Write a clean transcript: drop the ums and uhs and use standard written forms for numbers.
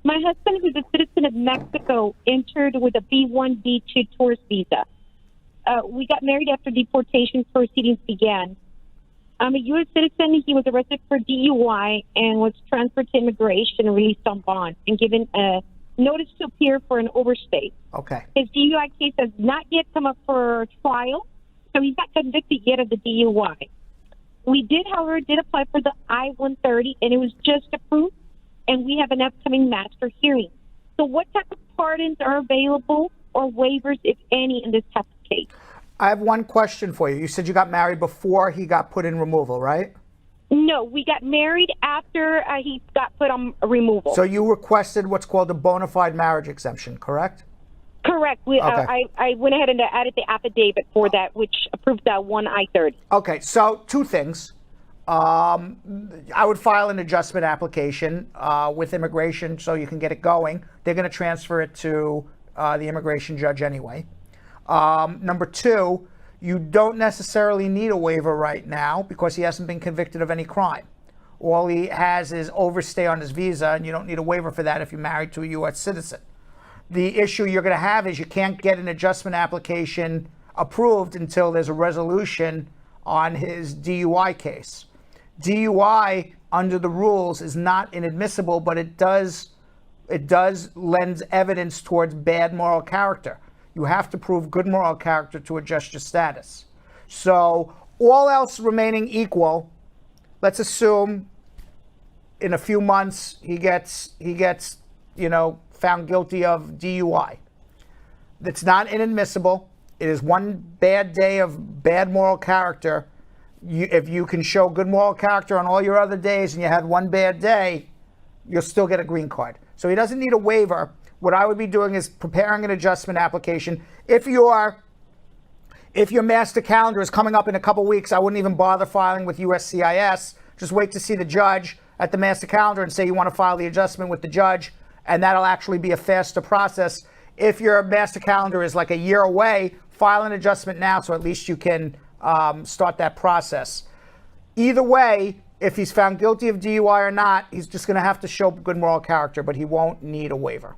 My husband, who's a citizen of Mexico, entered with a B1, B2 tourist visa. We got married after deportation proceedings began. I'm a U.S. citizen. He was arrested for DUI and was transferred to immigration and released on bond and given a notice to appear for an overstay. Okay. His DUI case has not yet come up for trial, so he's not convicted yet of the DUI. We did, however, apply for the I-130, and it was just approved, and we have an upcoming master hearing. So what type of pardons are available or waivers, if any, in this type of case? I have one question for you. You said you got married before he got put in removal, right? No, we got married after he got put on removal. So you requested what's called a bona fide marriage exemption, correct? Correct. I went ahead and added the affidavit for that, which approved that one I-30. Okay, so two things. I would file an adjustment application with immigration so you can get it going. They're going to transfer it to the immigration judge anyway. Number two, you don't necessarily need a waiver right now because he hasn't been convicted of any crime. All he has is overstay on his visa, and you don't need a waiver for that if you're married to a U.S. citizen. The issue you're going to have is you can't get an adjustment application approved until there's a resolution on his DUI case. DUI, under the rules, is not inadmissible, but it does lend evidence towards bad moral character. You have to prove good moral character to adjust your status. So all else remaining equal, let's assume in a few months he gets found guilty of DUI. That's not inadmissible. It is one bad day of bad moral character. If you can show good moral character on all your other days and you had one bad day, you'll still get a green card. So he doesn't need a waiver. What I would be doing is preparing an adjustment application. If your master calendar is coming up in a couple weeks, I wouldn't even bother filing with USCIS. Just wait to see the judge at the master calendar and say you want to file the adjustment with the judge, and that'll actually be a faster process. If your master calendar is like a year away, file an adjustment now so at least you can start that process. Either way, if he's found guilty of DUI or not, he's just going to have to show good moral character, but he won't need a waiver.